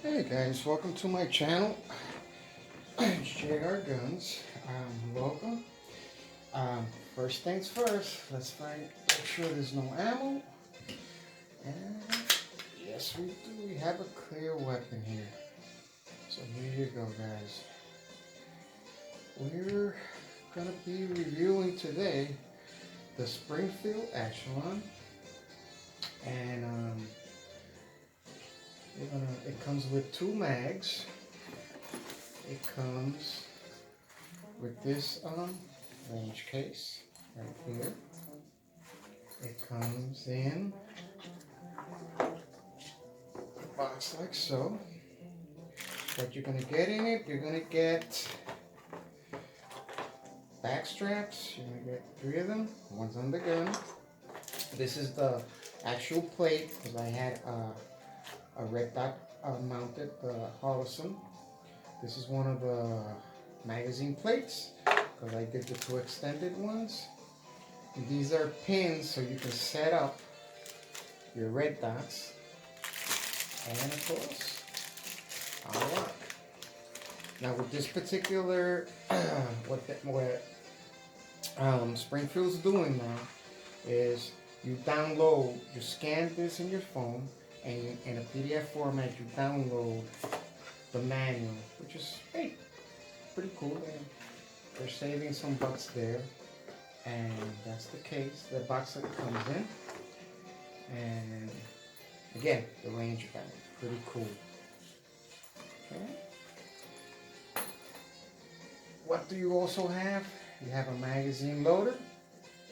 Hey guys, welcome to my channel. It's JR Guns. Welcome. First things first, let's make sure there's no ammo. And yes, we do. We have a clear weapon here. So here you go, guys. We're gonna be reviewing today the Springfield echelon, and it comes with two mags. It comes with this range case right here. It comes in a box like so. What you're gonna get in it, you're gonna get back straps. You're gonna get 3 of them. One's on the gun. This is the actual plate because I had a red dot mounted, the Hollison. This is one of the magazine plates because I did the 2 extended ones. And these are pins so you can set up your red dots. And of course, I'll lock. Now with this particular, what Springfield's doing now is you scan this in your phone, and in a PDF format you download the manual, which is pretty cool. And they're saving some bucks there, and that's the case, the box that it comes in. And again, the range bag, pretty cool. Okay. What do you also have? You have a magazine loader,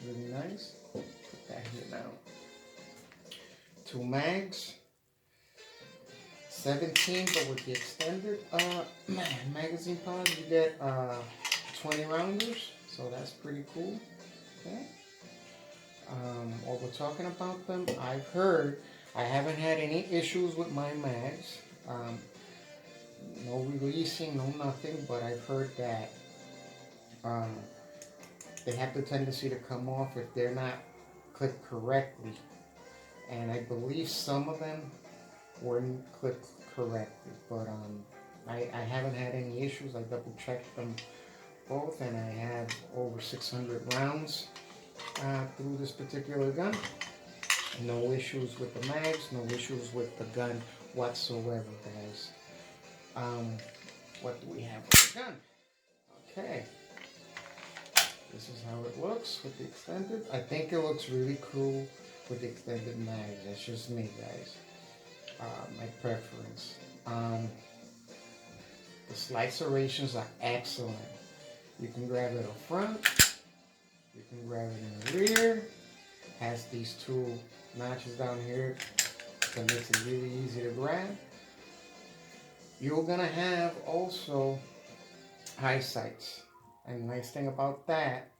really nice. Put that here now. 2 mags, 17, but with the extended magazine pod, you get 20 rounders, so that's pretty cool. Okay. While we're talking about them, I've heard, I haven't had any issues with my mags. No releasing, no nothing, but I've heard that they have the tendency to come off if they're not clipped correctly. And I believe some of them weren't clipped correctly, but I haven't had any issues. I double checked them both, and I have over 600 rounds through this particular gun. No issues with the mags, no issues with the gun whatsoever, guys. What do we have with the gun? Okay, this is how it looks with the extended. I think it looks really cool with the extended mags. That's just me, guys. My preference. The slice serrations are excellent. You can grab it up front. You can grab it in the rear. Has these 2 notches down here that makes it really easy to grab. You're gonna have also high sights, and the nice thing about that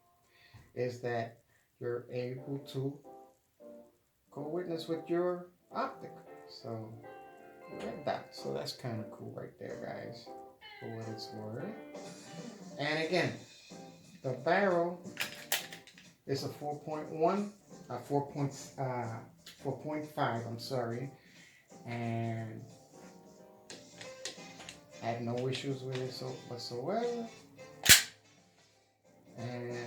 is that you're able to go witness with your optic, so red dot. So that's kind of cool right there, guys, for what it's worth. And again, the barrel is a 4.5, I'm sorry, and I had no issues with it whatsoever. And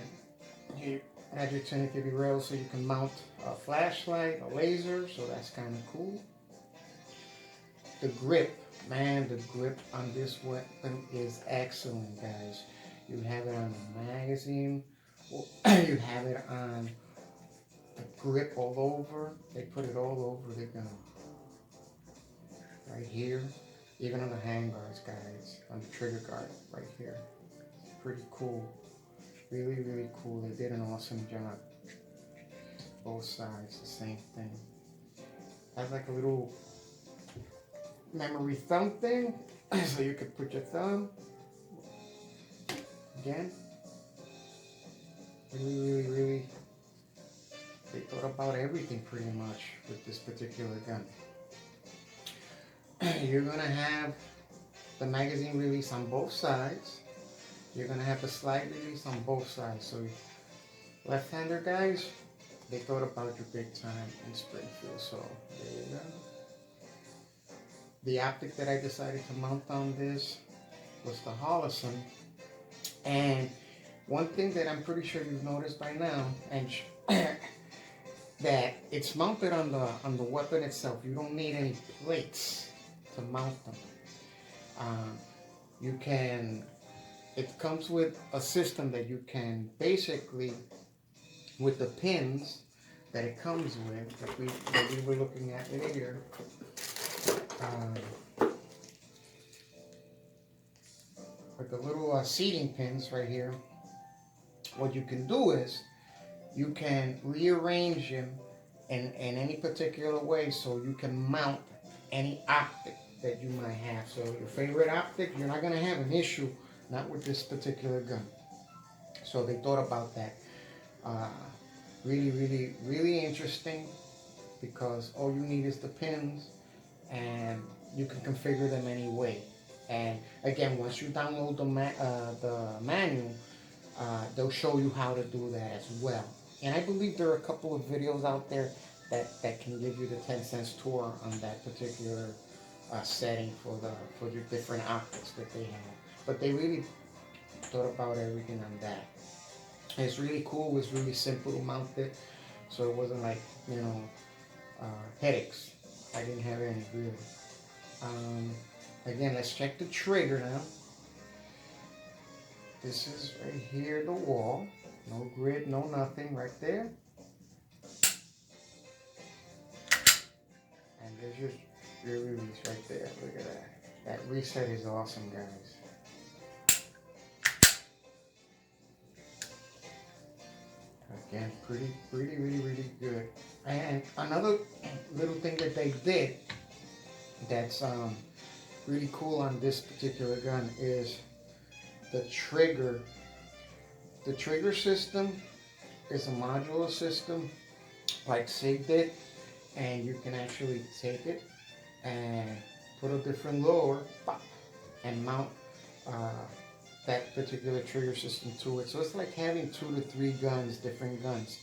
you add your 10-50 rail so you can mount a flashlight, a laser, so that's kind of cool. The grip, man, the grip on this weapon is excellent, guys. You have it on the magazine, you have it on the grip all over. They put it all over the gun. Right here, even on the handguards, guys, on the trigger guard right here. Pretty cool. Really, really cool. They did an awesome job. Both sides, the same thing. Has like a little memory thumb thing, so you could put your thumb. Again, really, they thought about everything pretty much with this particular gun. You're gonna have the magazine release on both sides. You're gonna have the slide release on both sides. So left-hander guys, they thought about you big time in Springfield. So there you go. the optic that I decided to mount on this was the Holosun. And one thing that I'm pretty sure you've noticed by now, and that it's mounted on the weapon itself. You don't need any plates to mount them. Um, you can. It comes with a system that you can basically, with the pins that it comes with, that we were looking at earlier. With the little seating pins right here, what you can do is you can rearrange them in any particular way so you can mount any optic that you might have. So your favorite optic, you're not going to have an issue, not with this particular gun. So they thought about that. Really, really, really interesting, because all you need is the pins and you can configure them any way. And again, once you download the manual, they'll show you how to do that as well. And I believe there are a couple of videos out there that can give you the 10 cents tour on that particular setting for the different optics that they have. But they really thought about everything on that. And it's really cool. It's really simple to mount it, so it wasn't like, headaches. I didn't have any really. Again, let's check the trigger now. This is right here, the wall. No grid, no nothing, right there. And there's your release right there. Look at that. That reset is awesome, guys. Again, really good. And another little thing that they did that's really cool on this particular gun is the trigger. The trigger system is a modular system like SIG did, and you can actually take it and put a different lower and mount that particular trigger system to it. So it's like having 2 to 3 guns, different guns.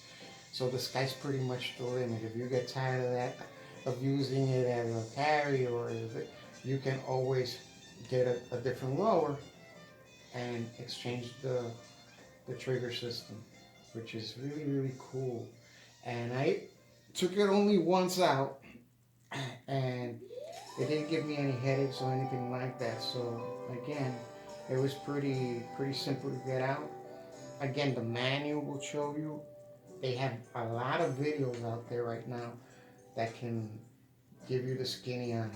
So the sky's pretty much the limit. If you get tired of that, of using it as a carry, or you can always get a different lower and exchange the trigger system, which is really cool. And I took it only once out, and it didn't give me any headaches or anything like that. So again, it was pretty simple to get out. Again, the manual will show you. They have a lot of videos out there right now that can give you the skinny on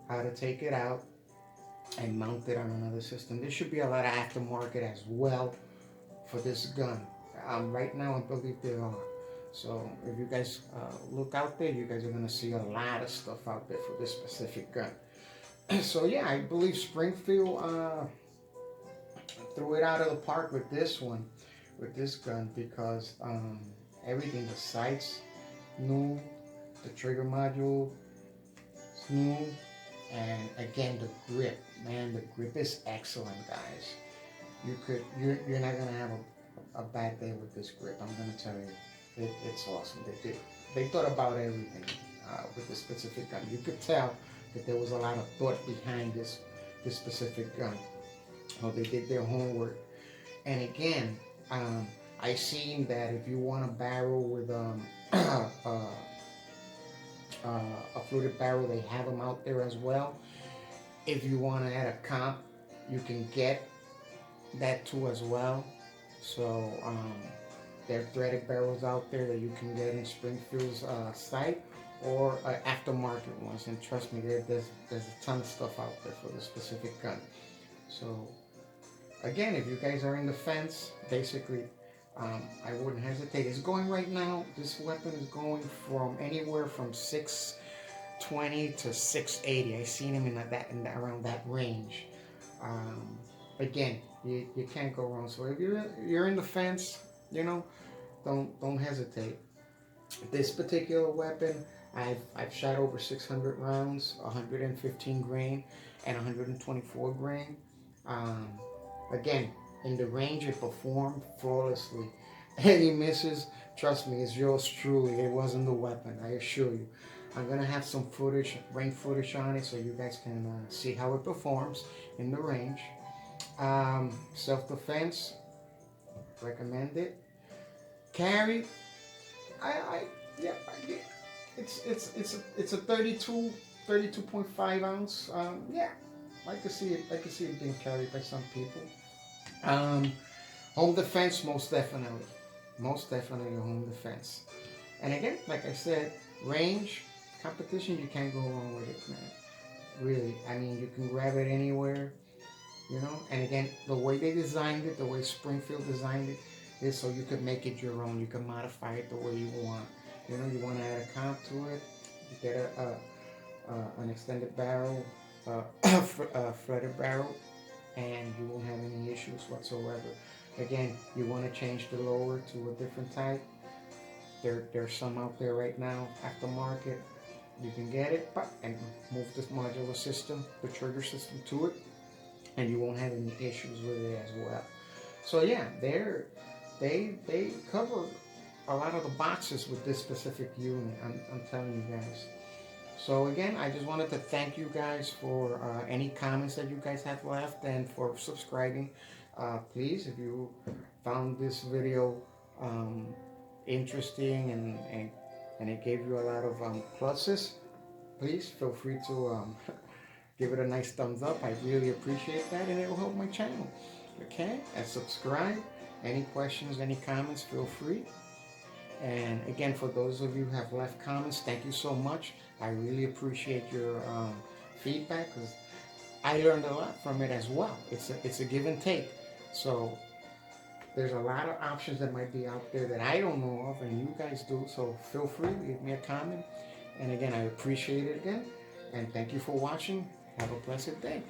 how to take it out and mount it on another system. There should be a lot of aftermarket as well for this gun. Right now, I believe there are. So if you guys look out there, you guys are going to see a lot of stuff out there for this specific gun. So yeah, I believe Springfield threw it out of the park with this one, with this gun, because everything, the sights new, the trigger module is new, and again the grip, man, the grip is excellent, guys. You're not gonna have a bad day with this grip. I'm gonna tell you, it's awesome. They thought about everything with this specific gun. You could tell that there was a lot of thought behind this specific gun. Well, they did their homework. And again, I seen that if you want a barrel with a fluted barrel, they have them out there as well. If you want to add a comp, you can get that too as well. So there are threaded barrels out there that you can get in Springfield's site, or aftermarket ones. And trust me, there's a ton of stuff out there for the specific gun. So again, if you guys are in the fence, basically, I wouldn't hesitate. It's going right now, this weapon is going from anywhere from 620 to 680. I seen him around that range. Again, you can't go wrong. So if you're in the fence, don't hesitate. This particular weapon, I've shot over 600 rounds, 115 grain and 124 grain. Again, in the range, it performed flawlessly. Any misses, trust me, it's yours truly. It wasn't the weapon, I assure you. I'm gonna have some footage, rain footage on it, so you guys can see how it performs in the range. Self-defense, recommend it. Carry, I yeah, it's a 32.5 ounce. Yeah, I could see it. I could see it being carried by some people. Um, Home defense, most definitely home defense. And again, like I said, range competition, you can't go wrong with it, man. Really, I mean, you can grab it anywhere, you know. And again, the way they designed it, the way Springfield designed it, is so you could make it your own. You can modify it the way you want. You know, you want to add a comp to it, you get an extended barrel, fretted barrel, and you won't have any issues whatsoever. Again, you want to change the lower to a different type. There's some out there right now, aftermarket. You can get it, but and move this modular system, the trigger system to it, and you won't have any issues with it as well. So yeah, they cover a lot of the boxes with this specific unit. I'm telling you guys. So again, I just wanted to thank you guys for any comments that you guys have left and for subscribing. Please, if you found this video interesting and it gave you a lot of pluses, please feel free to give it a nice thumbs up. I really appreciate that, and it will help my channel. Okay, and subscribe. Any questions, any comments, feel free. And again, for those of you who have left comments, thank you so much. I really appreciate your feedback, because I learned a lot from it as well. It's a give and take. So there's a lot of options that might be out there that I don't know of, and you guys do. So feel free, leave me a comment. And again, I appreciate it again. And thank you for watching. Have a blessed day.